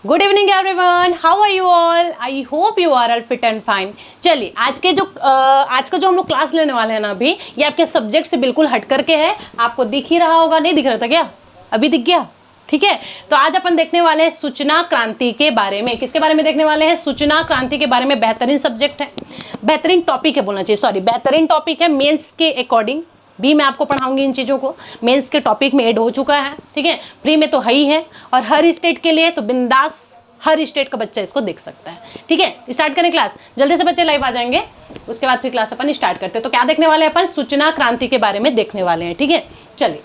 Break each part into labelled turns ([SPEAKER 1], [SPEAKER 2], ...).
[SPEAKER 1] Good evening everyone, how are you all? I hope you are all fit and fine. चलिए आज का जो हम लोग क्लास लेने वाले हैं ना, अभी ये आपके सब्जेक्ट से बिल्कुल हट करके है। आपको दिख ही रहा होगा, नहीं दिख रहा था क्या? अभी दिख गया? ठीक है, तो आज अपन देखने वाले हैं सूचना क्रांति के बारे में। किसके बारे में देखने वाले हैं? सूचना क्रांति के बारे में। बेहतरीन सब्जेक्ट है, बेहतरीन टॉपिक है, बोलना चाहिए, सॉरी बेहतरीन टॉपिक है। मेंस के अकॉर्डिंग भी मैं आपको पढ़ाऊंगी इन चीज़ों को। मेंस के टॉपिक में ऐड हो चुका है, ठीक है, प्री में तो है ही है, और हर स्टेट के लिए तो बिंदास हर स्टेट का बच्चा इसको देख सकता है। ठीक है, स्टार्ट करें क्लास। जल्दी से बच्चे लाइव आ जाएंगे, उसके बाद फिर क्लास अपन स्टार्ट करते हैं। तो क्या देखने वाले हैं अपन? सूचना क्रांति के बारे में देखने वाले हैं। ठीक है, चलिए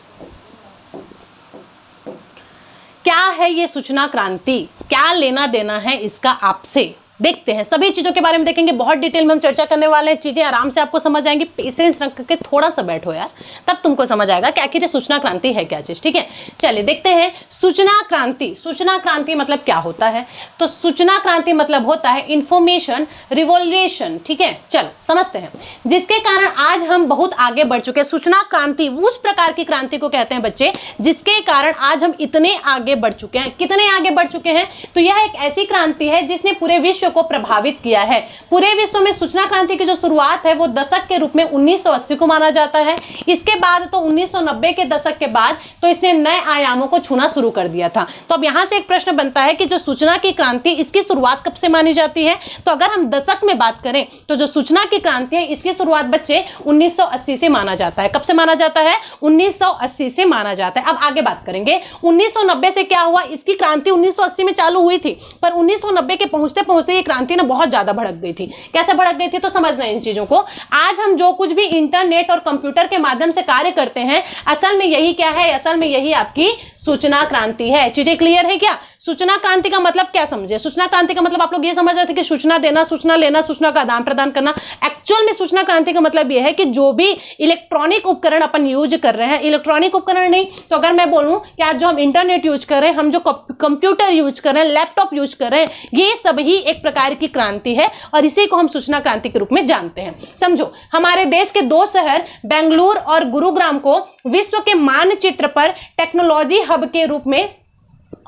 [SPEAKER 1] क्या है ये सूचना क्रांति, क्या लेना देना है इसका आपसे, देखते हैं। सभी चीज़ों के बारे में देखेंगे, बहुत डिटेल में हम चर्चा करने वाले हैं। चीज़ें आराम से आपको समझ आएंगी। पेशेंस रख के थोड़ा सा बैठो यार, तब तुमको समझ आएगा कि आखिर सूचना क्रांति है क्या चीज़। ठीक है, चलिए देखते हैं सूचना क्रांति। सूचना क्रांति मतलब क्या होता है? तो सूचना क्रांति मतलब होता है इंफॉर्मेशन रिवॉल्यूशन। ठीक है, चलो समझते हैं, जिसके कारण आज हम बहुत आगे बढ़ चुके हैं। सूचना क्रांति उस प्रकार की क्रांति को कहते हैं बच्चे, जिसके कारण आज हम इतने आगे बढ़ चुके हैं। कितने आगे बढ़ चुके हैं? तो यह एक ऐसी क्रांति है जिसने पूरे विश्व को प्रभावित किया है। पूरे विश्व में सूचना क्रांति की जो शुरुआत है वो दशक के रूप में 1980 को माना जाता है। इसके बाद तो 1990 के दशक के बाद तो इसने नए आयामों को छूना शुरू कर दिया था। तो अब यहां से एक प्रश्न बनता है कि जो सूचना की क्रांति, इसकी शुरुआत कब से मानी जाती है? तो अगर हम दशक में बात करें तो जो सूचना की क्रांति है इसकी शुरुआत बच्चे 1980 से माना जाता है। कब से माना जाता है? 1980 से माना जाता है। अब आगे बात करेंगे 1990 से क्या हुआ। इसकी क्रांति 1980 में चालू हुई थी, पर 1990 के पहुंचते पहुंचते ये क्रांति ना बहुत ज्यादा भड़क गई थी। कैसे भड़क गई थी तो समझना इन चीजों को। आज हम जो कुछ भी इंटरनेट और कंप्यूटर के माध्यम से कार्य करते हैं, असल में यही क्या है? असल में यही आपकी सूचना क्रांति है। चीजें क्लियर है क्या? सूचना क्रांति का मतलब क्या समझे? सूचना क्रांति का मतलब आप लोग ये समझ रहे थे कि सूचना देना, सूचना लेना, सूचना का आदान प्रदान करना। एक्चुअल में सूचना क्रांति का मतलब यह है कि जो भी इलेक्ट्रॉनिक उपकरण अपन यूज कर रहे हैं, इलेक्ट्रॉनिक उपकरण नहीं तो अगर मैं बोलूं कि आज जो हम इंटरनेट यूज कर रहे हैं, हम जो कंप्यूटर यूज कर रहे हैं, लैपटॉप यूज कर रहे हैं, ये सब ही एक प्रकार की क्रांति है और इसी को हम सूचना क्रांति के रूप में जानते हैं। समझो, हमारे देश के दो शहर बेंगलुरु और गुरुग्राम को विश्व के मानचित्र पर टेक्नोलॉजी हब के रूप में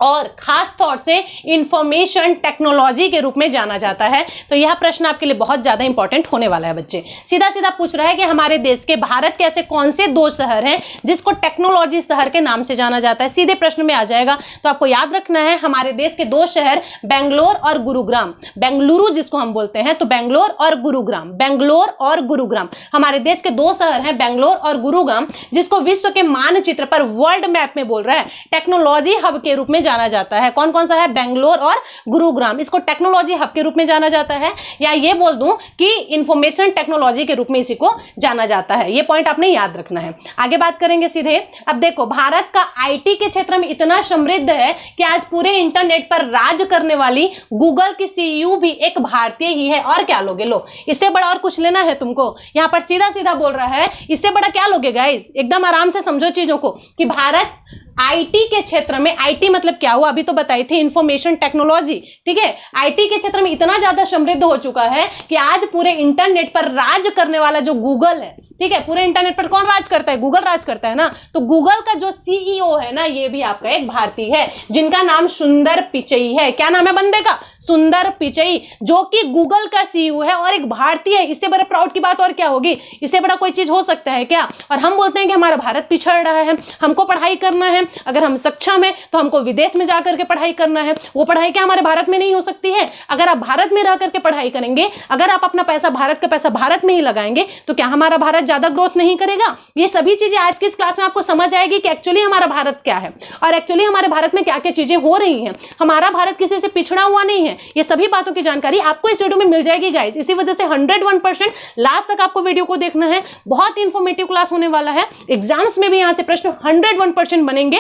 [SPEAKER 1] और खास तौर से इंफॉर्मेशन टेक्नोलॉजी के रूप में जाना जाता है। तो यह प्रश्न आपके लिए बहुत ज्यादा इंपॉर्टेंट होने वाला है बच्चे। सीधा सीधा पूछ रहा है कि हमारे देश के, भारत के ऐसे कौन से दो शहर हैं जिसको टेक्नोलॉजी शहर के नाम से जाना जाता है? सीधे प्रश्न में आ जाएगा। तो आपको याद रखना है हमारे देश के दो शहर बेंगलोर और गुरुग्राम। बेंगलुरु जिसको हम बोलते हैं, तो बेंगलोर और गुरुग्राम, बेंगलोर और गुरुग्राम हमारे देश के दो शहर हैं, बेंगलोर और गुरुग्राम, जिसको विश्व के मानचित्र पर, वर्ल्ड मैप में बोल रहा है, टेक्नोलॉजी हब के रूप में जाना जाता है। कौन कौन सा है? बेंगलोर और गुरुग्राम, इसको टेक्नोलॉजी हब के रूप में जाना जाता है, या ये बोल दूं कि इंफॉर्मेशन टेक्नोलॉजी के रूप में इसी को जाना जाता है। ये पॉइंट आपने याद रखना है। आगे बात करेंगे सीधे। अब देखो, भारत का आईटी के क्षेत्र में इतना समृद्ध है कि आज पूरे इंटरनेट पर राज करने वाली गूगल की सीईओ भी एक भारतीय ही है। और क्या लोगे? लो, इससे बड़ा और कुछ लेना है तुमको? यहां पर सीधा सीधा बोल रहा है, इससे बड़ा क्या लोगे गाइस? एकदम आराम से समझो चीजों को कि भारत आईटी के क्षेत्र में, आईटी मतलब क्या हुआ अभी तो बताई थी, इंफॉर्मेशन टेक्नोलॉजी। ठीक है, आईटी के क्षेत्र में इतना ज्यादा समृद्ध हो चुका है कि आज पूरे इंटरनेट पर राज करने वाला जो गूगल है, ठीक है, पूरे इंटरनेट पर कौन राज करता है? गूगल राज करता है ना। तो गूगल का जो सीईओ है ना, ये भी आपका एक भारतीय है, जिनका नाम सुंदर पिचई है। क्या नाम है बंदे का? सुंदर पिचई, जो कि गूगल का सीईओ है और एक भारतीय है। इससे बड़ा प्राउड की बात और क्या होगी? इससे बड़ा कोई चीज हो सकता है क्या? और हम बोलते हैं कि हमारा भारत पिछड़ रहा है, हमको पढ़ाई करना है, अगर हम सक्षम है तो हमको विदेश में जाकर के पढ़ाई करना है। वो पढ़ाई क्या हमारे भारत में नहीं हो सकती है? अगर आप भारत में रह करके पढ़ाई करेंगे, अगर आप अपना पैसा, भारत का पैसा भारत में ही लगाएंगे, तो क्या हमारा भारत ज्यादा ग्रोथ नहीं करेगा? ये सभी चीजें आज की इस क्लास में आपको समझ आएगी कि एक्चुअली हमारा भारत क्या है और एक्चुअली हमारे भारत में क्या क्या चीजें हो रही हैं। हमारा भारत किसी से पिछड़ा हुआ नहीं है। ये सभी बातों की जानकारी आपको इस वीडियो में मिल जाएगी गाइस। इसी वजह से 101% लास्ट तक आपको वीडियो को देखना है। बहुत इंफॉर्मेटिव क्लास होने वाला है। एग्जाम्स में भी यहां से प्रश्न 101% बनेंगे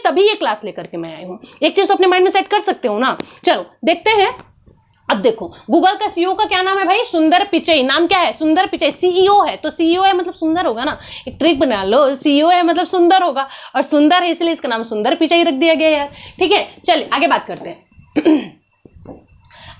[SPEAKER 1] तभी ये क्लास लेकर के मैं आई हूं। एक चीज तो अपने माइंड में सेट कर सकते हो ना। चलो देखते हैं। अब देखो, गूगल का सीईओ का क्या नाम है भाई? सुंदर पिचई। नाम क्या है? सुंदर पिचई। सीईओ है तो सीईओ है मतलब सुंदर होगा ना। एक ट्रिक बना लो, सीईओ है मतलब सुंदर होगा, और सुंदर है इसलिए इसका नाम सुंदर पिचई रख दिया गया यार। ठीक है, चलिए आगे बात करते हैं।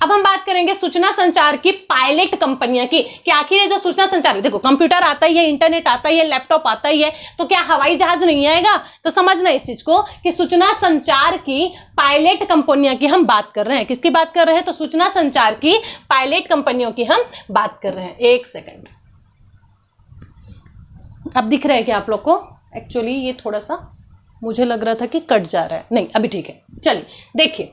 [SPEAKER 1] अब हम बात करेंगे सूचना संचार की पायलट कंपनियां की, कि आखिर ये जो सूचना संचार, देखो कंप्यूटर आता ही है, इंटरनेट आता ही है, लैपटॉप आता ही है, तो क्या हवाई जहाज नहीं आएगा? तो समझना इस चीज को कि सूचना संचार की पायलट कंपनियों की हम बात कर रहे हैं। किसकी बात कर रहे हैं? तो सूचना संचार की पायलट कंपनियों की हम बात कर रहे हैं। एक सेकंड, अब दिख रहा है क्या आप लोग को? एक्चुअली ये थोड़ा सा मुझे लग रहा था कि कट जा रहा है, नहीं अभी ठीक है। चलिए देखिए,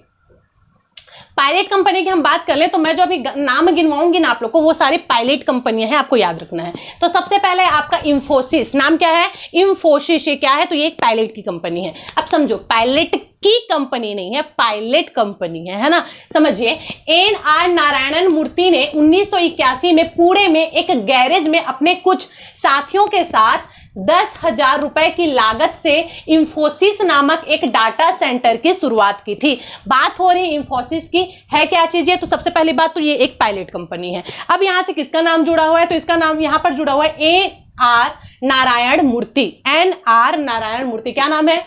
[SPEAKER 1] पायलट कंपनी की हम बात कर ले तो मैं जो अभी नाम गिनवाऊंगी ना आप लोग को, वो सारी पायलट कंपनियां हैं, आपको याद रखना है। तो सबसे पहले आपका इंफोसिस, नाम क्या है? इंफोसिस। ये क्या है? तो ये एक पायलट की कंपनी है। अब समझो, पायलट की कंपनी नहीं है, पायलट कंपनी है ना? समझिए, NR नारायणन मूर्ति ने 1981 में पुणे में एक गैरेज में अपने कुछ साथियों के साथ 10,000 रुपए की लागत से इंफोसिस नामक एक डाटा सेंटर की शुरुआत की थी। बात हो रही है इंफोसिस की, है क्या चीज ये? तो सबसे पहली बात तो ये एक पायलट कंपनी है। अब यहां से किसका नाम जुड़ा हुआ है? तो इसका नाम यहां पर जुड़ा हुआ है NR नारायण मूर्ति। NR नारायण मूर्ति, क्या नाम है?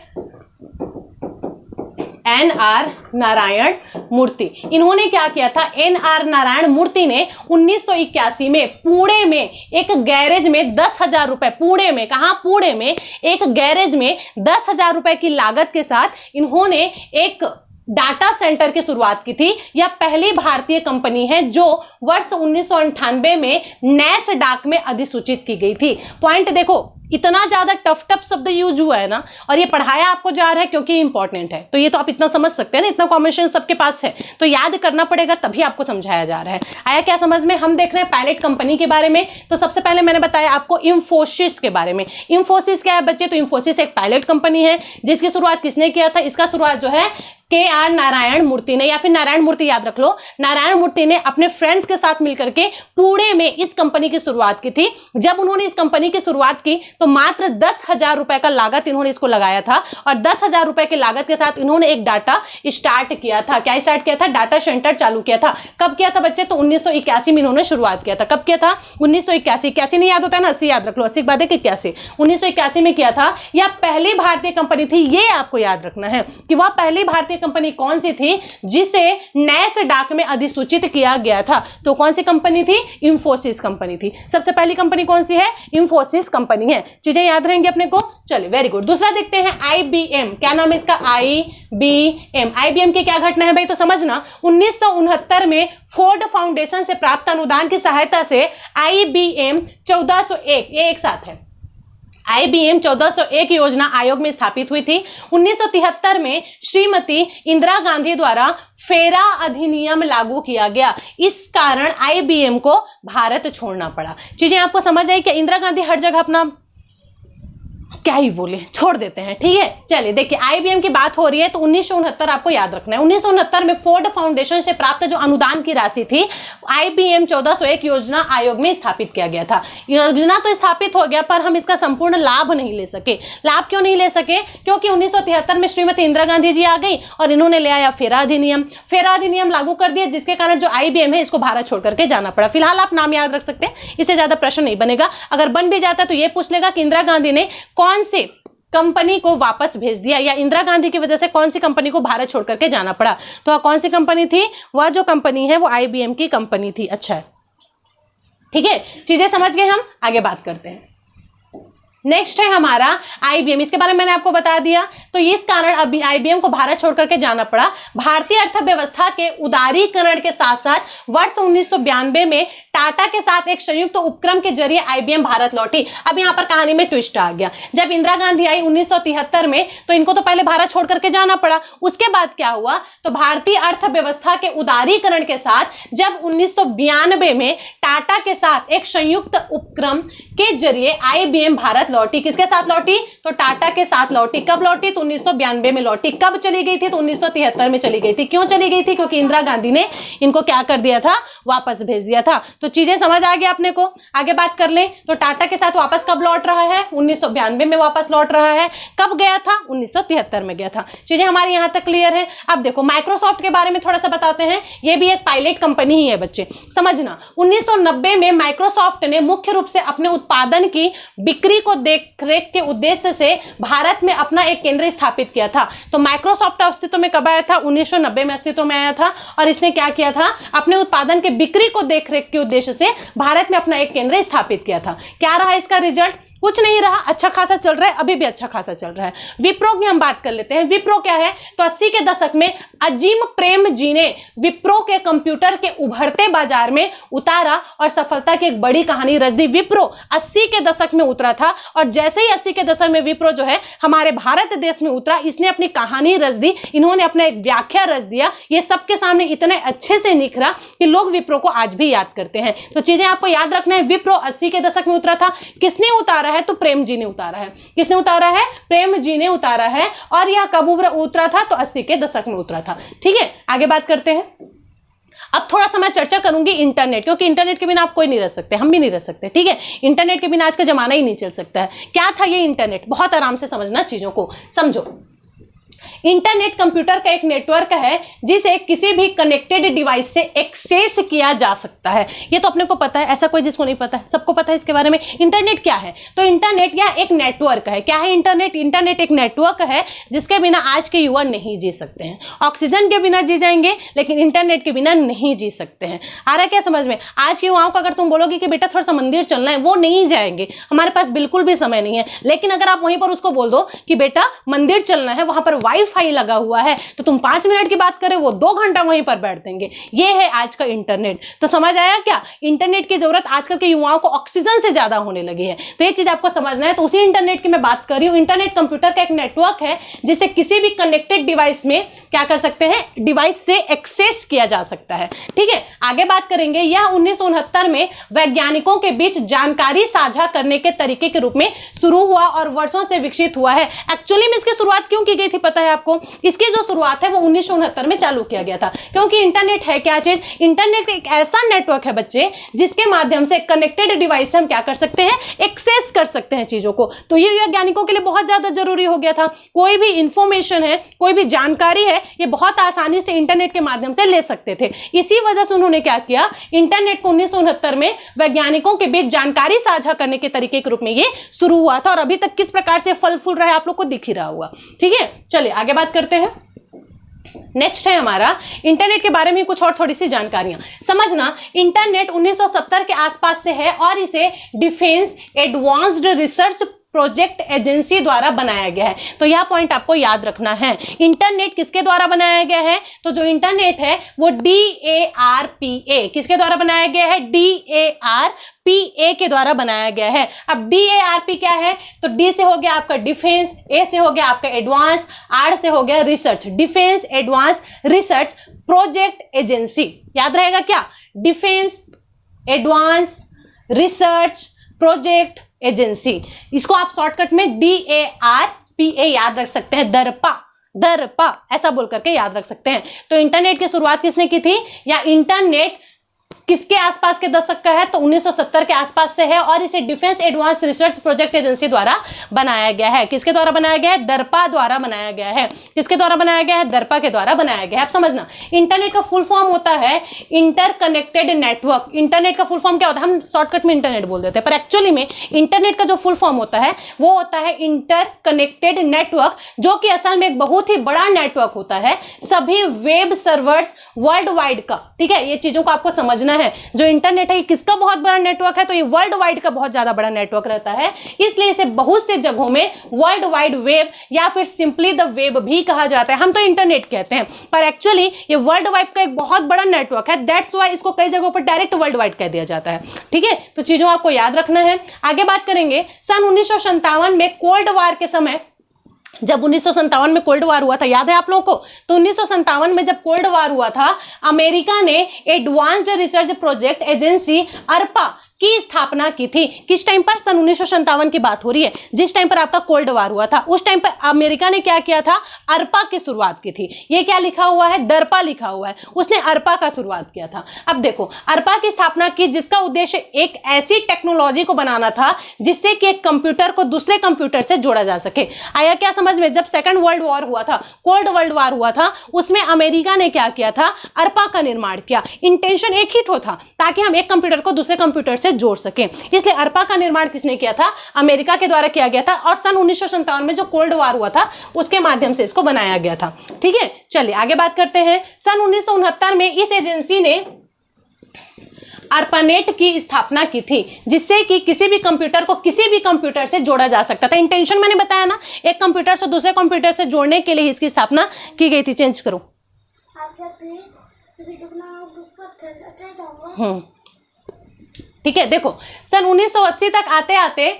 [SPEAKER 1] NR नारायण मूर्ति। इन्होंने क्या किया था? NR नारायण मूर्ति ने 1981 में पुणे में एक गैरेज में 10,000 रुपए, पुणे में, कहां? पुणे में एक गैरेज में 10,000 रुपए की लागत के साथ इन्होंने एक डाटा सेंटर की शुरुआत की थी। यह पहली भारतीय कंपनी है जो वर्ष 1998 में नैसडैक में अधिसूचित की गई थी। पॉइंट देखो, इतना ज्यादा टफ शब्द यूज हुआ है ना, और ये पढ़ाया आपको जा रहा है क्योंकि इंपॉर्टेंट है, तो ये तो आप इतना समझ सकते हैं ना, इतना कॉम्बिनेशन सबके पास है, तो याद करना पड़ेगा, तभी आपको समझाया जा रहा है। आया क्या समझ में? हम देख रहे हैं पायलट कंपनी के बारे में। तो सबसे पहले मैंने बताया आपको इंफोसिस के बारे में। इंफोसिस क्या है बच्चे? तो इंफोसिस एक पायलट कंपनी है जिसकी शुरुआत किसने किया था? इसका शुरुआत जो है KR नारायण मूर्ति ने, या फिर नारायण मूर्ति याद रख लो, नारायण मूर्ति ने अपने फ्रेंड्स के साथ मिलकर के पुणे में इस कंपनी की शुरुआत की थी। जब उन्होंने इस कंपनी की शुरुआत की तो मात्र 10,000 रुपए का लागत इन्होंने इसको लगाया था, और 10,000 रुपए की लागत के साथ इन्होंने एक डाटा स्टार्ट किया था। क्या स्टार्ट किया था? डाटा सेंटर चालू किया था। कब किया था बच्चे? तो 1981 में इन्होंने शुरुआत किया था। कब किया था? 1981। 81 नहीं याद होता है ना, 80 याद रख लो, 80 के बाद है कि 81। 1981 में किया था। यह पहली भारतीय कंपनी थी, ये आपको याद रखना है कि वह पहली भारतीय कंपनी कौन सी थी जिसे नैसडैक में अधिसूचित किया गया था। तो कौन सी कंपनी थी? इंफोसिस कंपनी थी। सबसे पहली कंपनी कौन सी है? इंफोसिस कंपनी है। चीजें याद रहेंगी अपने को। चलिए वेरी गुड। दूसरा देखते हैं IBM। क्या नाम है इसका? IBM। IBM की क्या घटना है भाई? तो समझना, 1969 में फोर्ड फाउंडेशन से प्राप्त अनुदान की सहायता से IBM 1401, ये एक साथ है, IBM 1401 योजना आयोग में स्थापित हुई थी। 1973 में श्रीमती इंदिरा गांधी द्वारा फेरा अधिनियम लागू किया गया। इस कारण IBM को भारत छोड़ना पड़ा। चीजें आपको समझ आई क्या? इंदिरा गांधी हर जगह अपना क्या ही बोले, छोड़ देते हैं, ठीक है। चलिए देखिए, IBM की बात हो रही है तो 1969 आपको याद रखना है। 1969 में फोर्ड फाउंडेशन से प्राप्त जो अनुदान की राशि थी IBM 1401 योजना आयोग में स्थापित किया गया था। योजना तो स्थापित हो गया पर हम इसका संपूर्ण लाभ नहीं ले सके। लाभ क्यों नहीं ले सके? क्योंकि 1973 में श्रीमती इंदिरा गांधी जी आ गई और इन्होंने ले आया फेरा अधिनियम। फेरा अधिनियम लागू कर दिया, जिसके कारण जो IBM है इसको भारत छोड़ करके जाना पड़ा। फिलहाल आप नाम याद रख सकते हैं, इससे ज्यादा प्रश्न नहीं बनेगा। अगर बन भी जाता तो ये पूछ लेगा कि इंदिरा गांधी ने कौन से कंपनी को वापस भेज दिया, या इंदिरा गांधी की वजह से कौन सी कंपनी को भारत छोड़ करके जाना पड़ा। तो वह कौन सी कंपनी थी? वह जो कंपनी है वो IBM की कंपनी थी। अच्छा है, ठीक है, चीजें समझ गए। हम आगे बात करते हैं। नेक्स्ट है हमारा IBM। इसके बारे में मैंने आपको बता दिया। तो इस कारण अभी IBM को भारत छोड़ करके जाना पड़ा। भारतीय अर्थव्यवस्था के उदारीकरण के साथ साथ वर्ष 1992 में टाटा के साथ एक संयुक्त उपक्रम के जरिए IBM भारत लौटी। अब यहाँ पर कहानी में ट्विस्ट आ गया। जब इंदिरा गांधी आई 1973 में तो इनको तो पहले भारत छोड़ करके जाना पड़ा। उसके बाद क्या हुआ? तो भारतीय अर्थव्यवस्था के उदारीकरण के साथ जब 1992 में टाटा के साथ एक संयुक्त उपक्रम के जरिए IBM भारत लौटी। किसके साथ लौटी? तो टाटा के साथ लौटी। कब लौटी? तो 1992 में लौटी। कब चली गई थी? तो 1973 में चली गई थी। क्यों चली गई थी? क्योंकि इंदिरा गांधी ने इनको क्या कर दिया था? वापस भेज दिया था। तो चीजें समझ आ गई अपने को। आगे बात कर ले तो टाटा के साथ वापस कब लौट रहा है? 1992 में वापस लौट रहा है। कब गया था? 1973 में गया था। चीजें हमारी यहां तक क्लियर है। अब देखो, माइक्रोसॉफ्ट के बारे में थोड़ा सा बताते हैं। ये भी एक पायलट कंपनी ही है बच्चे, समझना। 1990 में माइक्रोसॉफ्ट ने मुख्य रूप से अपने उत्पादन की बिक्री को देखरेख के उद्देश्य से भारत में अपना एक केंद्र स्थापित किया था। तो माइक्रोसॉफ्ट अस्तित्व में कब आया था? 1990 में अस्तित्व में आया था। और इसने क्या किया था? अपने उत्पादन के बिक्री को देखरेख के उद्देश्य से भारत में अपना एक केंद्र स्थापित किया था। क्या रहा इसका रिजल्ट? कुछ नहीं रहा, अच्छा खासा चल रहा है, अभी भी अच्छा खासा चल रहा है। विप्रो की हम बात कर लेते हैं। विप्रो क्या है? तो 80 के दशक में अजीम प्रेम जी ने विप्रो के कंप्यूटर के उभरते बाजार में उतारा और सफलता की एक बड़ी कहानी रच दी। विप्रो 80 के दशक में उतरा था और जैसे ही 80 के दशक में विप्रो जो है हमारे भारत देश में उतरा, इसने अपनी कहानी रच दी, इन्होंने अपना एक व्याख्या रच दिया। ये सबके सामने इतने अच्छे से निखरा कि लोग विप्रो को आज भी याद करते हैं। तो चीजें आपको याद रखना है। विप्रो 80 के दशक में उतरा था। किसने उतारा है? तो प्रेम जी ने उतारा है। किसने उतारा है? प्रेम जी ने उतारा है। और यह कब उतरा था? तो 80 के दशक में उतरा था। ठीक है, आगे बात करते हैं। अब थोड़ा सा मैं चर्चा करूंगी इंटरनेट, क्योंकि इंटरनेट के बिना आप कोई नहीं रह सकते, हम भी नहीं रह सकते। ठीक है, इंटरनेट के बिना आज का जमाना ही नहीं चल सकता है। क्या था ये इंटरनेट? बहुत आराम से समझना, चीजों को समझो। इंटरनेट कंप्यूटर का एक नेटवर्क है जिसे किसी भी कनेक्टेड डिवाइस से एक्सेस किया जा सकता है। ये तो अपने को पता है, ऐसा कोई जिसको नहीं पता है, सबको पता है इसके बारे में। इंटरनेट क्या है? तो इंटरनेट यह एक नेटवर्क है। क्या है इंटरनेट? इंटरनेट एक नेटवर्क है जिसके बिना आज के युवा नहीं जी सकते हैं। ऑक्सीजन के बिना जी जाएंगे लेकिन इंटरनेट के बिना नहीं जी सकते हैं। आ रहा है क्या समझ में? आज के युवाओं को अगर तुम बोलोगे कि बेटा थोड़ा सा मंदिर चलना है, वो नहीं जाएंगे, हमारे पास बिल्कुल भी समय नहीं है। लेकिन अगर आप वहीं पर उसको बोल दो कि बेटा मंदिर चलना है, वहां पर वाईफाई लगा हुआ है, तो तुम 5 मिनट की बात करें, वो 2 घंटा वहीं पर बैठ देंगे। ये है आज का इंटरनेट। तो समझ आया क्या? इंटरनेट की जरूरत आजकल के युवाओं को ऑक्सीजन से ज्यादा होने लगी है। तो ये चीज आपको समझना है। तो उसी इंटरनेट की मैं बात कर रही हूं। इंटरनेट कंप्यूटर का एक नेटवर्क है जिसे किसी भी कनेक्टेड डिवाइस में क्या कर सकते हैं? डिवाइस से एक्सेस किया जा सकता है। ठीक है, आगे बात करेंगे। यह 1969 में वैज्ञानिकों के बीच जानकारी साझा करने के तरीके के रूप में शुरू हुआ और वर्षों से विकसित हुआ है। एक्चुअली में इसकी शुरुआत क्यों की गई थी पता है आपको? इसकी जो शुरुआत है वो 1969 में चालू किया गया था। क्योंकि इंटरनेट है क्या चीज? इंटरनेट एक ऐसा नेटवर्क है बच्चे जिसके माध्यम से कनेक्टेड डिवाइस से हम क्या कर सकते हैं? एक्सेस कर सकते हैं चीजों को। तो ये वैज्ञानिकों के लिए बहुत ज्यादा जरूरी हो गया था। कोई भी इंफॉर्मेशन है, कोई भी जानकारी है, ये बहुत आसानी से इंटरनेट के माध्यम से ले सकते थे। इसी वजह से उन्होंने क्या किया? इंटरनेट को 1969 में वैज्ञानिकों के बीच जानकारी साझा करने के तरीके के रूप में ये शुरू हुआ था। और अभी तक किस प्रकार से फल फूल रहा है आप लोग को दिख ही रहा होगा। ठीक है, चलिए आगे बात करते हैं। नेक्स्ट है हमारा इंटरनेट के बारे में कुछ और थोड़ी सी जानकारियां। समझना, इंटरनेट 1970 के आसपास से है और इसे defence advanced research project agency द्वारा बनाया गया है। तो यह पॉइंट आपको याद रखना है। इंटरनेट किसके द्वारा बनाया गया है? तो जो इंटरनेट है वो DARPA किसके द्वारा बनाया गया है? DARPA के द्वारा बनाया गया है। अब DARP क्या है? तो D से हो गया आपका डिफेंस, A से हो गया आपका एडवांस, R से हो गया research. Defence advance research project agency. याद रहेगा क्या? Defence advance research project agency. इसको आप शॉर्टकट में DARPA याद रख सकते हैं। दरपा ऐसा बोल करके याद रख सकते हैं। तो इंटरनेट की शुरुआत किसने की थी? या इंटरनेट किसके आसपास के दशक का है? तो 1970 के आसपास से है और इसे defence advance research project agency द्वारा बनाया गया है। किसके द्वारा बनाया गया है? दरपा द्वारा बनाया गया है। किसके द्वारा बनाया गया है? दरपा के द्वारा बनाया गया है। आप समझना, इंटरनेट का फुल फॉर्म होता है इंटरकनेक्टेड नेटवर्क। इंटरनेट का फुल फॉर्म क्या होता है? हम शॉर्टकट में इंटरनेट बोल देते हैं, पर एक्चुअली में इंटरनेट का जो फुल फॉर्म होता है वो होता है इंटरकनेक्टेड नेटवर्क, जो कि असल में एक बहुत ही बड़ा नेटवर्क होता है सभी वेब सर्वर्स वर्ल्ड वाइड का। ठीक है, ये चीजों को आपको समझना है। जो इंटरनेट है किसका बहुत बड़ा नेटवर्क है? तो ये वर्ल्ड वाइड का बहुत ज्यादा बड़ा नेटवर्क रहता है, इसलिए इसे बहुत से जगहों में वर्ल्ड वाइड वेब या फिर सिंपली द वेब भी कहा जाता है। हम तो इंटरनेट कहते हैं, पर एक्चुअली ये वर्ल्ड वाइड का एक बहुत बड़ा नेटवर्क है। दैट्स व्हाई इसको कई जगहों पर डायरेक्ट वर्ल्ड वाइड कह दिया जाता है। ठीक है, तो चीजों आपको याद रखना है। आगे बात करेंगे। सन 1957 में कोल्ड वार के समय, जब 1957 में कोल्ड वार हुआ था, याद है आप लोगों को? तो 1957 में जब कोल्ड वार हुआ था, अमेरिका ने advanced research project agency ARPA की स्थापना की थी। किस टाइम पर? सन 1957 की बात हो रही है, जिस टाइम पर आपका कोल्ड वार हुआ था। उस टाइम पर अमेरिका ने क्या किया था? ARPA की शुरुआत की थी। ये क्या लिखा हुआ है? दरपा लिखा हुआ है। उसने ARPA का शुरुआत किया था। अब देखो, ARPA की स्थापना की जिसका उद्देश्य एक ऐसी टेक्नोलॉजी को बनाना था जिससे कि एक कंप्यूटर को दूसरे कंप्यूटर से जोड़ा जा सके। आया क्या समझ में? जब सेकंड वर्ल्ड वॉर हुआ था, कोल्ड वर्ल्ड वार हुआ था, उसमें अमेरिका ने क्या किया था? ARPA का निर्माण किया। इंटेंशन एक ही था, ताकि हम एक कंप्यूटर को दूसरे कंप्यूटर से जोड़ सके। इसलिए अरपा का निर्माण किसने किया था? अमेरिका के द्वारा किया गया था और सन 1957 में जो कोल्ड वार हुआ था उसके माध्यम से इसको बनाया गया था। ठीक है, चलिए आगे बात करते हैं। सन 1969 में इस एजेंसी ने ARPANET की स्थापना की थी, जिससे कि किसी भी कंप्यूटर को किसी भी कंप्यूटर से जोड़ा जा सकता था। इंटेंशन मैंने बताया ना, एक कंप्यूटर से दूसरे कंप्यूटर से जोड़ने के लिए इसकी स्थापना की गई थी। चेंज करो। ठीक है, देखो सन 1980 तक आते आते,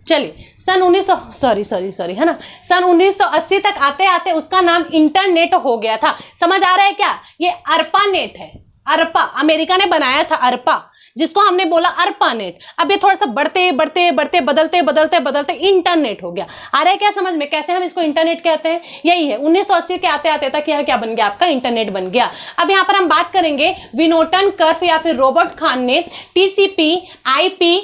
[SPEAKER 1] चलिए सन 1980 है ना, सन 1980 तक आते आते उसका नाम इंटरनेट हो गया था। समझ आ रहा है क्या? ये ARPANET है। अरपा अमेरिका ने बनाया था, अरपा, जिसको हमने बोला ARPANET। अब ये थोड़ा सा बढ़ते बढ़ते बढ़ते बदलते बदलते बदलते इंटरनेट हो गया। आ रहा है क्या समझ में कैसे हम इसको इंटरनेट कहते हैं? यही है, 1980 के आते आते तक यह क्या बन गया? आपका इंटरनेट बन गया। अब यहाँ पर हम बात करेंगे विनोटन कर्फ या फिर रॉबर्ट खान ने TCP/IP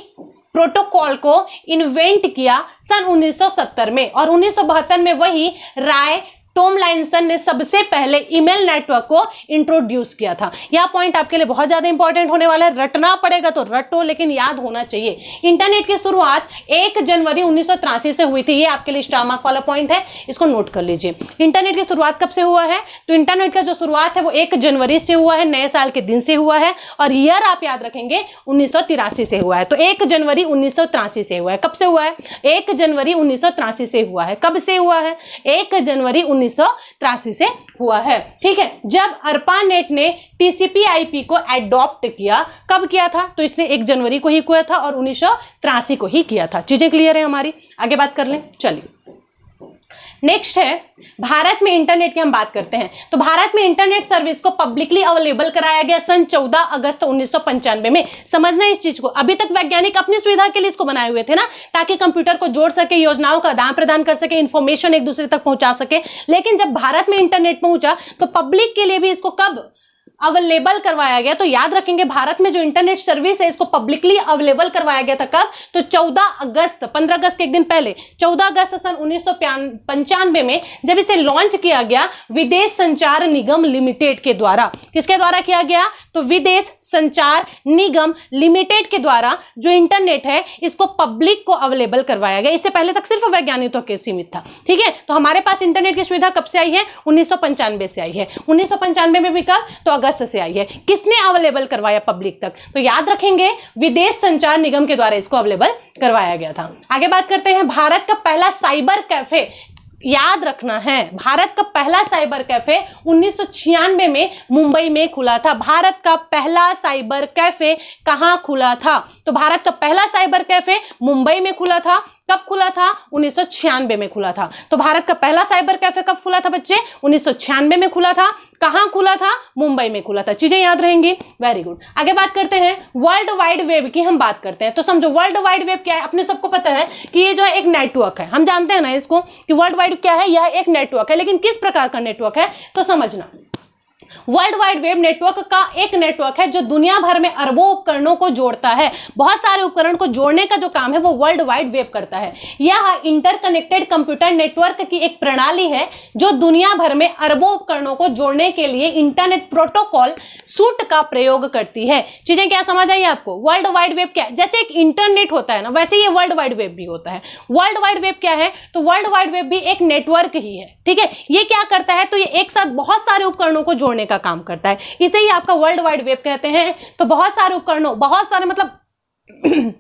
[SPEAKER 1] प्रोटोकॉल को इन्वेंट किया सन 1970 में, और 1972 में वही राय टॉमलाइंसन ने सबसे पहले ईमेल नेटवर्क को इंट्रोड्यूस किया था। यह पॉइंट आपके लिए बहुत ज्यादा इंपॉर्टेंट होने वाला है, रटना पड़ेगा तो रटो, लेकिन याद होना चाहिए। इंटरनेट की शुरुआत 1 जनवरी 1983 से हुई थी। ये आपके लिए स्टार मार्क वाला पॉइंट है, इसको नोट कर लीजिए। इंटरनेट की शुरुआत कब से हुआ है? तो इंटरनेट का जो शुरुआत है वो 1 जनवरी से हुआ है, नए साल के दिन से हुआ है, और ईयर आप याद रखेंगे 1983 से हुआ है। तो 1 जनवरी 1983 से हुआ है। कब से हुआ है? 1 जनवरी 1983 से हुआ है। कब से हुआ है? 1 जनवरी 1983 से हुआ है। ठीक है, जब ARPANET ने TCP/IP को एडॉप्ट किया, कब किया था? तो इसने 1 जनवरी को ही किया था और 1983 को ही किया था। चीजें क्लियर है हमारी? आगे बात कर लें। चलिए नेक्स्ट है भारत में इंटरनेट की हम बात करते हैं। तो भारत में इंटरनेट सर्विस को पब्लिकली अवेलेबल कराया गया सन 14 अगस्त 1995 में। समझना इस चीज को, अभी तक वैज्ञानिक अपनी सुविधा के लिए इसको बनाए हुए थे ना, ताकि कंप्यूटर को जोड़ सके, योजनाओं का आदान प्रदान कर सके, इंफॉर्मेशन एक दूसरे तक पहुंचा सके। लेकिन जब भारत में इंटरनेट पहुंचा तो पब्लिक के लिए भी इसको कब अवेलेबल करवाया गया? तो याद रखेंगे, भारत में जो इंटरनेट सर्विस है इसको पब्लिकली अवेलेबल करवाया गया था। कब? तो 14 अगस्त, 15 अगस्त के एक दिन पहले, 14 अगस्त सन 1995 में, जब इसे लॉन्च किया गया विदेश संचार निगम लिमिटेड के द्वारा। किसके द्वारा किया गया? तो विदेश संचार निगम लिमिटेड के द्वारा जो इंटरनेट है इसको पब्लिक को अवेलेबल करवाया गया। इससे पहले तक सिर्फ वैज्ञानिकों के सीमित था। ठीक है, तो हमारे पास इंटरनेट की सुविधा कब से आई है? 1995 से आई है। 1995 में भी कब? तो अगस्त से आई है। किसने अवेलेबल करवाया पब्लिक तक? तो याद रखेंगे, विदेश संचार निगम के द्वारा इसको अवेलेबल करवाया गया था। आगे बात करते हैं, भारत का पहला साइबर कैफे, याद रखना है, भारत का पहला साइबर कैफे 1996 में मुंबई में खुला था। भारत का पहला साइबर कैफे कहां खुला था? तो भारत का पहला साइबर कैफे मुंबई में खुला था। कब खुला था? 1996 में खुला था। तो भारत का पहला साइबर कैफे कब खुला था बच्चे? 1996 में खुला था। कहां खुला था? मुंबई में खुला था। चीजें याद रहेंगी, वेरी गुड। आगे बात करते हैं, वर्ल्ड वाइड वेब की हम बात करते हैं। तो समझो वर्ल्ड वाइड वेब क्या है? अपने सबको पता है कि ये जो है एक नेटवर्क है, हम जानते हैं ना इसको कि वर्ल्ड वाइड क्या है, यह एक नेटवर्क है। लेकिन किस प्रकार का नेटवर्क है? तो समझना, वर्ल्ड वाइड वेब नेटवर्क का एक नेटवर्क है जो दुनिया भर में अरबों उपकरणों को जोड़ता है। बहुत सारे उपकरण को जोड़ने का जो काम है वो वर्ल्ड वाइड वेब करता है। यह इंटरकनेक्टेड कंप्यूटर नेटवर्क की एक प्रणाली है जो दुनिया भर में अरबों उपकरणों को जोड़ने के लिए इंटरनेट प्रोटोकॉल सूट का प्रयोग करती है। चीजें क्या समझ आई आपको? वर्ल्ड वाइड वेब क्या है? जैसे एक इंटरनेट होता है ना, वैसे ये वर्ल्ड वाइड वेब भी होता है। वर्ल्ड वाइड वेब क्या है? तो वर्ल्ड वाइड वेब भी एक नेटवर्क ही है। ठीक है, ये क्या करता है? तो ये एक साथ बहुत सारे उपकरणों को जोड़ने का काम करता है, इसे ही आपका वर्ल्ड वाइड वेब कहते हैं। तो बहुत सारे उपकरणों, बहुत सारे मतलब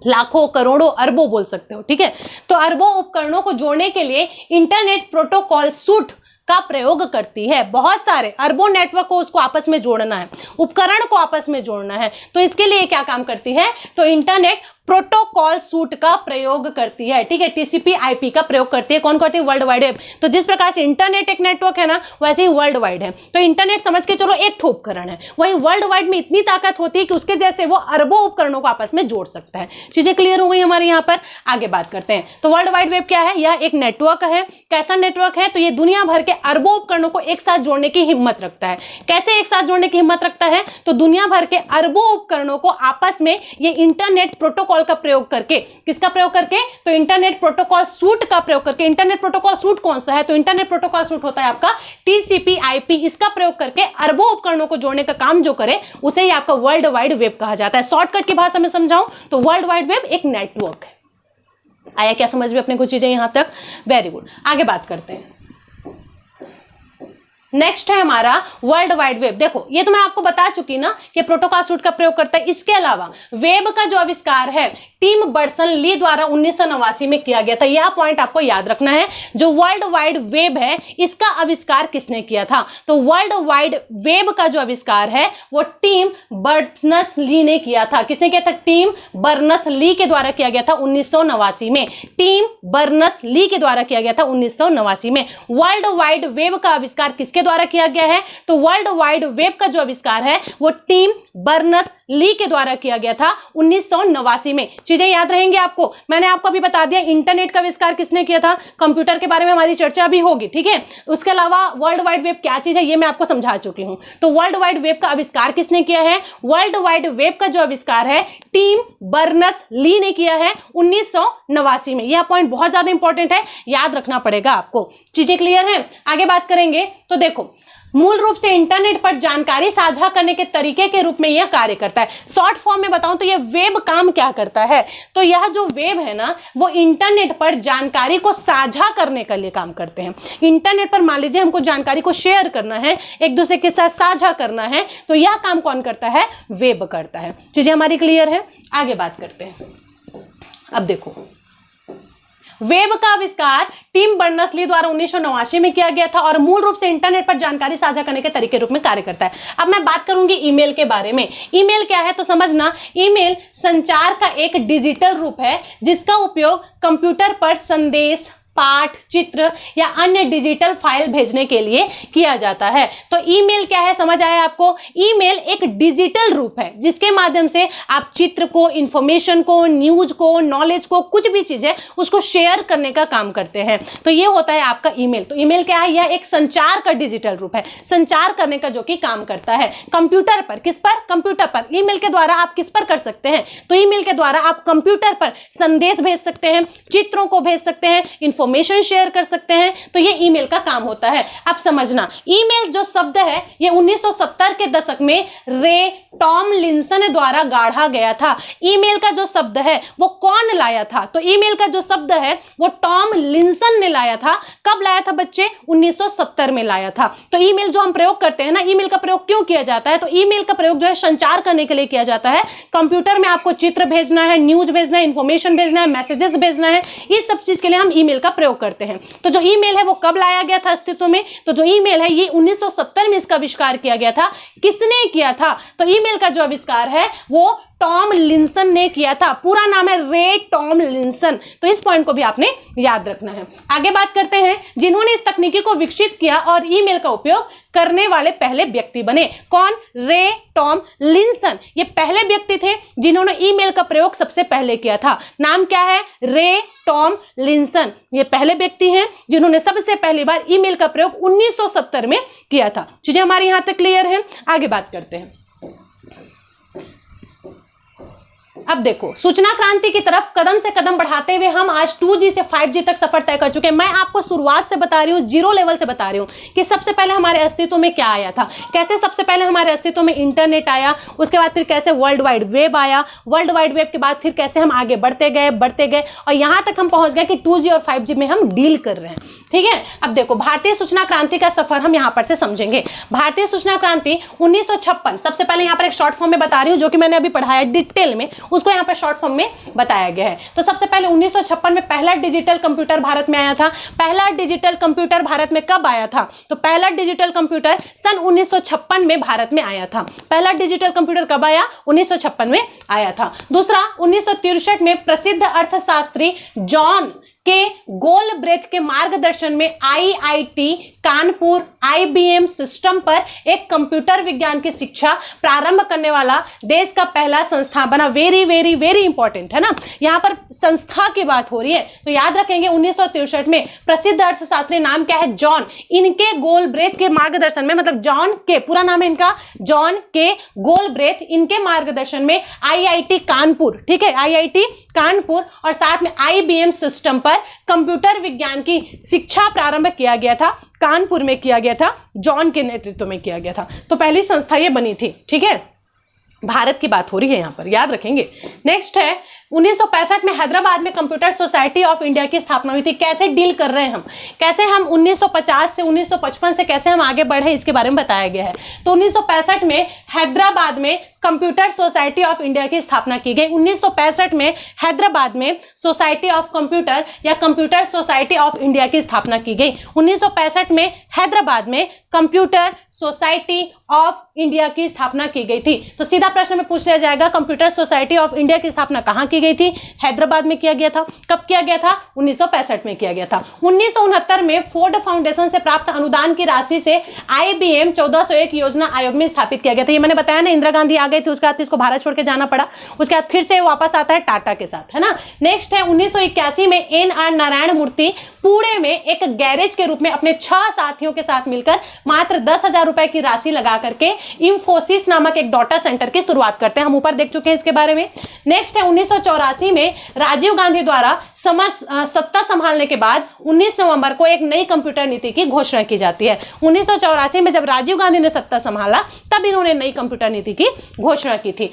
[SPEAKER 1] लाखों, करोड़ों, अरबों बोल सकते हो। ठीक है, तो अरबों उपकरणों को जोड़ने के लिए इंटरनेट प्रोटोकॉल सूट का प्रयोग करती है। बहुत सारे अरबों नेटवर्क को उसको आपस में जोड़ना है, उपकरण को आपस में जोड़ना है, तो इसके लिए क्या काम करती है? तो इंटरनेट प्रोटोकॉल सूट का प्रयोग करती है। ठीक है, TCP/IP का प्रयोग करती है। कौन करती है? World wide web. तो जिस प्रकार से इंटरनेट एक नेटवर्क है ना, वैसे ही वर्ल्ड वाइड है। तो इंटरनेट समझ के चलो एक ठो उपकरण है, वही वर्ल्ड वाइड में इतनी ताकत होती है कि उसके जैसे वो अरबों उपकरणों को आपस में जोड़ सकता है। चीजें क्लियर हो गई हमारे यहाँ पर? आगे बात करते हैं। तो वर्ल्ड वाइड वेब क्या है? यह एक नेटवर्क है। कैसा नेटवर्क है? तो ये दुनिया भर के अरबों उपकरणों को एक साथ जोड़ने की हिम्मत रखता है। कैसे एक साथ जोड़ने की हिम्मत रखता है? तो दुनिया भर के अरबों उपकरणों को आपस में ये इंटरनेट प्रोटोकॉल प्रोटोकॉल का प्रयोग करके, किसका प्रयोग करके, तो इंटरनेट प्रोटोकॉल सूट का प्रयोग करके। इंटरनेट प्रोटोकॉल सूट कौन सा है, तो इंटरनेट प्रोटोकॉल सूट होता है आपका TCP/IP। इसका प्रयोग करके अरबों उपकरणों को जोड़ने का काम जो करे उसे ही आपका वर्ल्ड वाइड वेब कहा जाता है। शॉर्टकट की भाषा में समझाऊं तो वर्ल्ड वाइड वेब एक नेटवर्क है। आया क्या समझ में अपने कुछ चीजें यहां तक? वेरी गुड, आगे बात करते हैं। नेक्स्ट है हमारा वर्ल्ड वाइड वेब। देखो ये तो मैं आपको बता चुकी ना कि प्रोटोकॉल सूट का प्रयोग करता है। इसके अलावा वेब का जो आविष्कार है टिम बर्नर्स-ली द्वारा 1989 में किया गया था। यह पॉइंट आपको याद रखना है। जो वर्ल्ड वाइड वेब है इसका आविष्कार किसने किया था, तो वर्ल्ड वाइड वेब का जो आविष्कार है वो टिम बर्नर्स-ली ने किया था। किसने किया था? टिम बर्नर्स-ली के द्वारा किया गया था 1989 में। टिम बर्नर्स-ली के द्वारा किया गया था 1989 में। वर्ल्ड वाइड वेब का आविष्कार किसके द्वारा किया गया है, तो वर्ल्ड वाइड वेब का जो आविष्कार है वो टिम बर्नर्स-ली के द्वारा किया गया था 1989 में। चीजें याद रहेंगी आपको। मैंने आपको अभी बता दिया इंटरनेट का आविष्कार किसने किया था, कंप्यूटर के बारे में हमारी चर्चा भी होगी, ठीक है। उसके अलावा वर्ल्ड वाइड वेब क्या चीज है ये मैं आपको समझा चुकी हूं। तो वर्ल्ड वाइड वेब का आविष्कार किसने किया है, वर्ल्ड वाइड वेब का जो आविष्कार है टिम बर्नर्स-ली ने किया है 1989 में। यह पॉइंट बहुत ज्यादा इंपॉर्टेंट है, याद रखना पड़ेगा आपको। चीजें क्लियर है? आगे बात करेंगे तो देखो मूल रूप से इंटरनेट पर जानकारी साझा करने के तरीके के रूप में यह कार्य करता है। शॉर्ट फॉर्म में बताऊं तो यह वेब काम क्या करता है, तो यह जो वेब है ना वो इंटरनेट पर जानकारी को साझा करने के लिए काम करते हैं। इंटरनेट पर मान लीजिए हमको जानकारी को शेयर करना है, एक दूसरे के साथ साझा करना है, तो यह काम कौन करता है, वेब करता है। चीजें हमारी क्लियर है? आगे बात करते हैं। अब देखो वेब का आविष्कार टिम बर्नर्स-ली द्वारा 1989 में किया गया था और मूल रूप से इंटरनेट पर जानकारी साझा करने के तरीके रूप में कार्य करता है। अब मैं बात करूंगी ईमेल के बारे में। ईमेल क्या है तो समझना, ईमेल संचार का एक डिजिटल रूप है जिसका उपयोग कंप्यूटर पर संदेश, पाठ, चित्र या अन्य डिजिटल फाइल भेजने के लिए किया जाता है। तो ईमेल क्या है समझ आया आपको? ईमेल एक डिजिटल रूप है जिसके माध्यम से आप चित्र को, इंफॉर्मेशन को, न्यूज को, नॉलेज को, कुछ भी चीज है उसको शेयर करने का काम करते हैं। तो ये होता है आपका ईमेल। तो ईमेल क्या है? यह एक संचार का डिजिटल रूप है, संचार करने का जो कि काम करता है कंप्यूटर पर। किस पर? कंप्यूटर पर। ईमेल के द्वारा आप किस पर कर सकते हैं, तो ईमेल के द्वारा आप कंप्यूटर पर संदेश भेज सकते हैं, चित्रों को भेज सकते हैं, इंफॉर्मेशन शेयर कर सकते हैं। तो ये ईमेल का काम होता है। अब समझना ईमेल जो शब्द है ये 1970 के दशक में रे टॉमलिंसन द्वारा गाढ़ा गया था। ईमेल का जो शब्द है वो कौन लाया था, तो ईमेल का जो शब्द है वो टॉमलिंसन ने लाया था। कब लाया था बच्चे? 1970 में लाया था। तो ईमेल जो हम प्रयोग करते हैं ना, ईमेल का प्रयोग क्यों किया जाता है, तो ईमेल का प्रयोग जो है संचार करने के लिए किया जाता है। कंप्यूटर में आपको चित्र भेजना है, न्यूज भेजना है, इंफॉर्मेशन भेजना है, मैसेजेस भेजना है, इस सब चीज के लिए हम ईमेल का प्रयोग करते हैं। तो जो ईमेल है वो कब लाया गया था अस्तित्व में, तो जो ईमेल है ये 1970 में इसका आविष्कार किया गया था। किसने किया था, तो ईमेल का जो आविष्कार है वो टॉमलिंसन ने किया था। पूरा नाम है रे टॉमलिंसन। तो इस पॉइंट को भी आपने याद रखना है। आगे बात करते हैं जिन्होंने इस तकनीकी को विकसित किया और ईमेल का उपयोग करने वाले पहले व्यक्ति बने। कौन? रे टॉमलिंसन। ये पहले व्यक्ति थे जिन्होंने ईमेल का प्रयोग सबसे पहले किया था। नाम क्या है? रे टॉमलिंसन। ये पहले व्यक्ति हैं जिन्होंने सबसे पहली बार ईमेल का प्रयोग 1970 में किया था। चीजें हमारी यहां तक क्लियर है? आगे बात करते हैं। अब देखो सूचना क्रांति की तरफ कदम से कदम बढ़ाते हुए हम आज 2G से 5G तक सफर तय कर चुके हैं। मैं आपको शुरुआत से बता रही हूँ, जीरो लेवल से बता रही हूँ कि सबसे पहले हमारे अस्तित्व में क्या आया था, कैसे सबसे पहले हमारे अस्तित्व में इंटरनेट आया, उसके बाद फिर कैसे वर्ल्ड वाइड वेब आया, वर्ल्ड वाइड वेब के बाद फिर कैसे हम आगे बढ़ते गए और यहाँ तक हम पहुँच गए कि 2G और 5G में हम डील कर रहे हैं। ठीक है, अब देखो भारतीय सूचना क्रांति का सफर हम यहाँ पर से समझेंगे। भारतीय सूचना क्रांति 1956, सबसे पहले यहाँ पर एक शॉर्ट फॉर्म में बता रही हूँ जो कि मैंने अभी पढ़ाया डिटेल में, उसको यहाँ पर शॉर्ट फॉर्म में बताया गया है। तो सबसे पहले 1956 में पहला डिजिटल कंप्यूटर भारत में आया था। पहला डिजिटल कंप्यूटर भारत में कब आया था, तो पहला डिजिटल कंप्यूटर सन 1956 में भारत में आया था। पहला डिजिटल कंप्यूटर कब आया? 1956 में आया था। दूसरा 1963 में प्रसिद्ध अर्थशास्त्री जॉन के गोलब्रेथ के मार्गदर्शन में आईआईटी कानपुर आईबीएम सिस्टम पर एक कंप्यूटर विज्ञान की शिक्षा प्रारंभ करने वाला देश का पहला संस्थान बना। वेरी वेरी वेरी इंपॉर्टेंट है ना, यहां पर संस्था की बात हो रही है तो याद रखेंगे 1963 में प्रसिद्ध अर्थशास्त्री नाम क्या है, जॉन, इनके गोलब्रेथ के मार्गदर्शन में, मतलब जॉन के, पूरा नाम है इनका जॉन के गोलब्रेथ, इनके मार्गदर्शन में आईआईटी कानपुर, ठीक है, आईआईटी कानपुर और साथ में आईबीएम सिस्टम पर कंप्यूटर विज्ञान की शिक्षा प्रारंभ किया गया था, कानपुर में किया गया था, जॉन के नेतृत्व में किया गया था। तो पहली संस्था ये बनी थी, ठीक है, भारत की बात हो रही है यहां पर, याद रखेंगे। नेक्स्ट है 1965 में हैदराबाद में कंप्यूटर सोसाइटी ऑफ इंडिया की स्थापना हुई थी। कैसे डील कर रहे हैं हम, कैसे हम 1950 से 1955 से कैसे हम आगे बढ़े, इसके बारे में बताया गया है। तो 1965 में हैदराबाद में कंप्यूटर सोसाइटी ऑफ इंडिया की स्थापना की गई। 1965 में हैदराबाद में सोसाइटी ऑफ कंप्यूटर या कंप्यूटर सोसाइटी ऑफ इंडिया की स्थापना की गई। 1965 में हैदराबाद में कंप्यूटर सोसाइटी ऑफ इंडिया की स्थापना की गई थी। तो सीधा प्रश्न में पूछ लिया जाएगा, कंप्यूटर सोसाइटी ऑफ इंडिया की स्थापना कहां की गई थी? हैदराबाद में किया गया था। कब किया गया था? 1965 में किया गया था। 1969 में फोर्ड फाउंडेशन से प्राप्त अनुदान की राशि से आईबीएम 1401 योजना आयोग में स्थापित किया गया था। ये मैंने बताया ना, इंदिरा गांधी आ गई थी, उसके बाद इसको भारत छोड़ के जाना पड़ा, उसके बाद फिर से वापस आता है टाटा के साथ, है ना। नेक्स्ट है 1981 में एन.आर. नारायण मूर्ति पुणे में एक गैरेज के रूप में अपने 6 साथियों के साथ मिलकर मात्र 10,000 रुपए की राशि लगा करके इंफोसिस नामक एक डाटा सेंटर की शुरुआत करते हैं। हम ऊपर देख चुके हैं इसके बारे में। नेक्स्ट है 1984 में राजीव गांधी द्वारा सत्ता संभालने के बाद 19 नवंबर को एक नई कंप्यूटर नीति की घोषणा की जाती है। 1984 में जब राजीव गांधी ने सत्ता संभाला तब इन्होंने नई कंप्यूटर नीति की घोषणा की थी।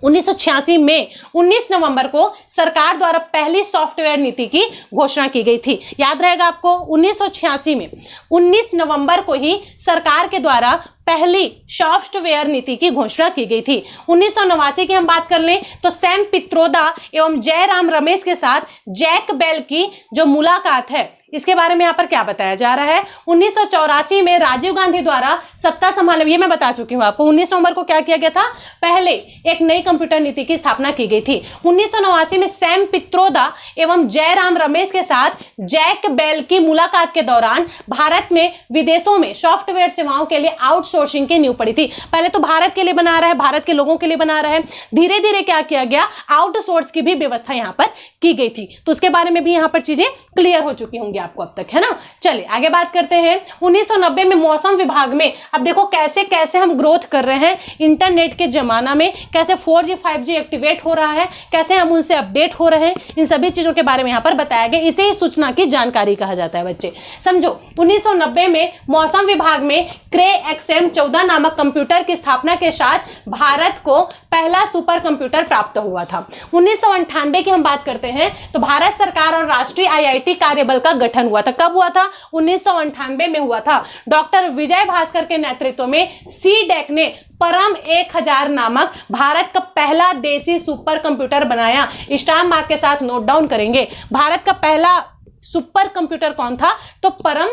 [SPEAKER 1] 1986 में 19 नवंबर को सरकार द्वारा पहली सॉफ्टवेयर नीति की घोषणा की गई थी। याद रहेगा आपको, 1986 में 19 नवंबर को ही सरकार के द्वारा पहली सॉफ्टवेयर नीति की घोषणा की गई थी। 1989 की हम बात कर लें तो सैम पित्रोदा एवं जयराम रमेश के साथ जैक बेल की जो मुलाकात है, इसके बारे में यहाँ पर क्या बताया जा रहा है। 1984 में राजीव गांधी द्वारा सत्ता संभालने, ये मैं बता चुकी हूँ आपको, 19 नवंबर को क्या किया गया था, पहले एक नई कंप्यूटर नीति की स्थापना की गई थी। 1989 में सैम पित्रोदा एवं जयराम रमेश के साथ जैक बेल की मुलाकात के दौरान भारत में विदेशों में सॉफ्टवेयर सेवाओं के लिए आउटसोर्सिंग की नींव पड़ी थी। पहले तो भारत के लिए बना रहा है, भारत के लोगों के लिए बना रहा है, धीरे धीरे क्या किया गया, आउटसोर्स की भी व्यवस्था यहाँ पर की गई थी। तो उसके बारे में भी यहाँ पर चीजें क्लियर हो चुकी होंगी आपको अब तक, है ना। चलिए आगे बात करते हैं। 1990 में मौसम विभाग में, अब देखो कैसे कैसे हम ग्रोथ कर रहे हैं इंटरनेट के जमाना में, कैसे 4G 5G एक्टिवेट हो रहा है, कैसे हम उनसे अपडेट हो रहे हैं, इन सभी चीजों के बारे में यहाँ पर बताया गया। इसे ही सूचना की जानकारी कहा जाता है बच्चे, समझो। 1990 में मौसम विभाग में क्रे XM14 नामक कंप्यूटर की स्थापना के साथ भारत को पहला सुपर कंप्यूटर प्राप्त हुआ था। 1998 की हम बात करते हैं तो भारत सरकार और राष्ट्रीय IIT कार्यबल का गठन हुआ था। कब हुआ था? 1998 में हुआ था। डॉक्टर विजय भास्कर के नेतृत्व में CDEC ने परम 1000 नामक भारत का पहला देसी सुपर कंप्यूटर बनाया। स्टार मार्क के साथ नोट डाउन करेंगे। भारत का पहला सुपर कंप्यूटर कौन था? तो परम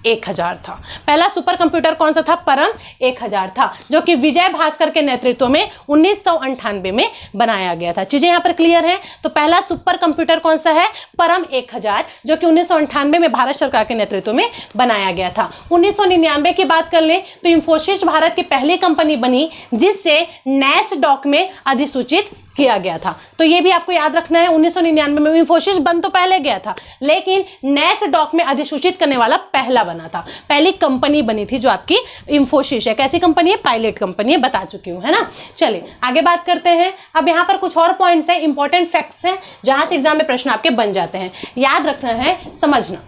[SPEAKER 1] 1000 था। पहला सुपर कंप्यूटर कौन सा था? परम 1000 था, जो कि विजय भास्कर के नेतृत्व में 1998 में बनाया गया था। चीजें यहां पर क्लियर हैं। तो पहला सुपर कंप्यूटर कौन सा है? परम 1000, जो कि 1998 में भारत सरकार के नेतृत्व में बनाया गया था। 1999 की बात कर लें तो इंफोसिस भारत की पहली कंपनी बनी जिससे नैसडॉक में अधिसूचित किया गया था। तो ये भी आपको याद रखना है। 1999 में इंफोसिस बन तो पहले गया था, लेकिन नैसडॉक में अधिसूचित करने वाला पहला बना था, पहली कंपनी बनी थी जो आपकी इंफोसिस है। कैसी कंपनी है? पायलट कंपनी है, बता चुकी हूं, है ना। चलिए आगे बात करते हैं। अब यहाँ पर कुछ और पॉइंट्स हैं, इंपॉर्टेंट फैक्ट्स हैं, जहां से एग्जाम में प्रश्न आपके बन जाते हैं। याद रखना है, समझना।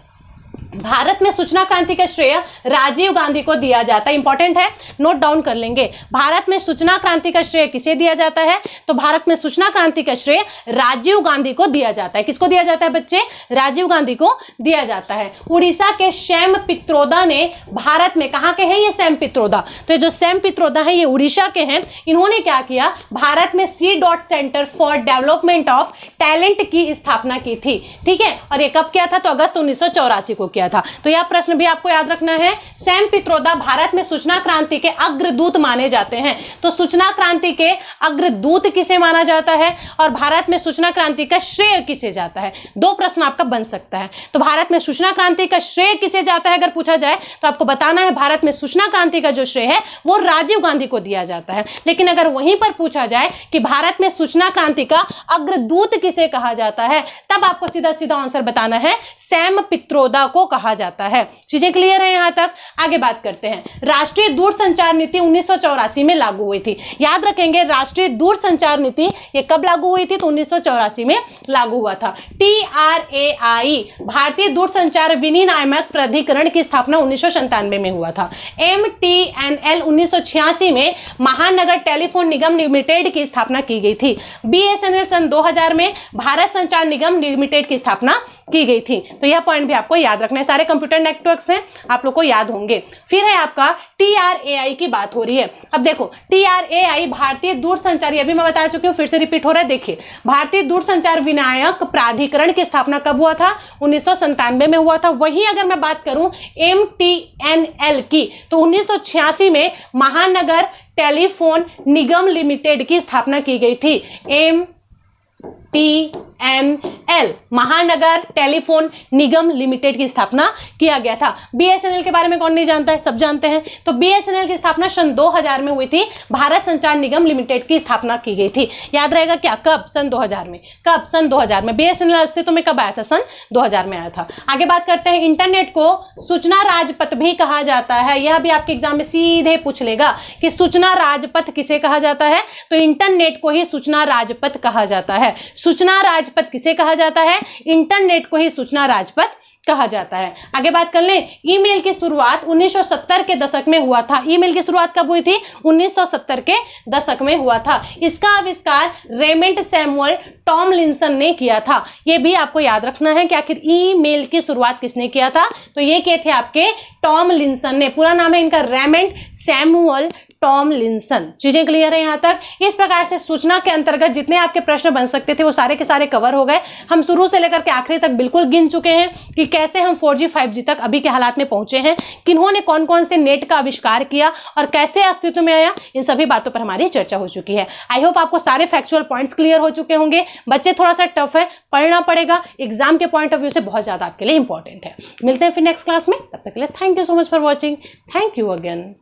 [SPEAKER 1] भारत में सूचना क्रांति का श्रेय राजीव गांधी को दिया जाता है। इंपॉर्टेंट है, नोट डाउन कर लेंगे। भारत में सूचना क्रांति का श्रेय किसे दिया जाता है? तो भारत में सूचना क्रांति का श्रेय राजीव गांधी को दिया जाता है। किसको दिया जाता है बच्चे? राजीव गांधी को दिया जाता है। उड़ीसा के सैम पित्रोदा ने भारत में, कहाँ के हैं ये सैम पित्रोदा? तो जो सैम पित्रोदा है ये उड़ीसा के हैं। इन्होंने क्या किया? भारत में C. Centre for development of talent की स्थापना की थी, ठीक है। और ये कब किया था? तो अगस्त 1984 को किया था। तो यह प्रश्न भी आपको याद रखना है। सैम पित्रोदा भारत में सूचना क्रांति के अग्रदूत माने जाते हैं। तो सूचना क्रांति के अग्रदूत किसे माना जाता है और भारत में सूचना क्रांति का श्रेय किसे जाता है? दो प्रश्न आपका बन सकता है। तो भारत में सूचना क्रांति का श्रेय किसे जाता है अगर पूछा जाए तो आपको बताना है भारत में सूचना क्रांति का जो श्रेय है वो राजीव गांधी को दिया जाता है। लेकिन अगर वहीं पर पूछा जाए कि भारत में सूचना क्रांति का अग्रदूत किसे कहा जाता है, तब आपको सीधा सीधा आंसर बताना है सैम पित्रोदा को कहा जाता है। चीजें क्लियर है यहां तक? आगे बात करते हैं। राष्ट्रीय दूरसंचार नीति 1984 में लागू हुई थी। याद रखेंगे राष्ट्रीय दूरसंचार नीति ये कब लागू हुई थी? तो 1984 में लागू हुआ था। TRAI भारतीय दूरसंचार विनियामक प्राधिकरण की स्थापना 1997 में हुआ था। MTNL 1986 में महानगर टेलीफोन निगम लिमिटेड की स्थापना की गई थी। BSNL सन 2000 में भारत संचार निगम लिमिटेड की स्थापना की गई थी। तो यह पॉइंट भी आपको याद रखना है। सारे कंप्यूटर नेटवर्क्स हैं, आप लोग को याद होंगे। फिर है आपका TRAI की बात हो रही है। अब देखो TRAI भारतीय दूरसंचार, ये भी मैं बता चुकी हूँ, फिर से रिपीट हो रहा है। देखिए भारतीय दूरसंचार विनियामक प्राधिकरण की स्थापना कब हुआ था? 1997 में हुआ था। वहीं अगर मैं बात करूं MTNL की तो 1986 में महानगर टेलीफोन निगम लिमिटेड की स्थापना की गई थी। MTNL महानगर टेलीफोन निगम लिमिटेड की स्थापना किया गया था। BSNL के बारे में कौन नहीं जानता है? सब जानते हैं। तो BSNL की स्थापना सन 2000 में हुई थी। भारत संचार निगम लिमिटेड की स्थापना की गई थी। याद रहेगा क्या? कब? सन 2000 में। कब? सन 2000 में। BSNL अस्तित्व में कब आया था? सन 2000 में आया था। आगे बात करते हैं। इंटरनेट को सूचना राजपथ भी कहा जाता है। यह भी आपके एग्जाम में सीधे पूछ लेगा कि सूचना राजपथ किसे कहा जाता है? तो इंटरनेट को ही सूचना राजपथ कहा जाता है। सूचना राजपथ किसे कहा जाता है? इंटरनेट को ही सूचना राजपथ कहा जाता है। आगे बात कर लें। ईमेल की शुरुआत 1970 के दशक में हुआ था। ईमेल की शुरुआत कब हुई थी? 1970 के दशक में हुआ था। इसका आविष्कार रेमंड सैमुअल टॉमलिंसन ने किया था। यह भी आपको याद रखना है कि आखिर ईमेल की शुरुआत किसने किया था? तो ये किए थे आपके टॉमलिंसन ने। पूरा नाम है इनका रेमंड सैमुअल टॉमलिंसन। चीजें क्लियर है यहां तक? इस प्रकार से सूचना के अंतर्गत जितने आपके प्रश्न बन सकते थे वो सारे के सारे कवर हो गए। हम शुरू से लेकर के आखिरी तक बिल्कुल गिन चुके हैं कि कैसे हम 4G 5G तक अभी के हालात में पहुंचे हैं, किन्होंने कौन कौन से नेट का आविष्कार किया और कैसे अस्तित्व में आया, इन सभी बातों पर हमारी चर्चा हो चुकी है। आई होप आपको सारे फैक्चुअल पॉइंट्स क्लियर हो चुके होंगे। बच्चे थोड़ा सा टफ है, पढ़ना पड़ेगा, एग्जाम के पॉइंट ऑफ व्यू से बहुत ज्यादा आपके लिए इंपॉर्टेंट है। मिलते हैं फिर नेक्स्ट क्लास में, तब तक के लिए thank you so much for watching. Thank you again.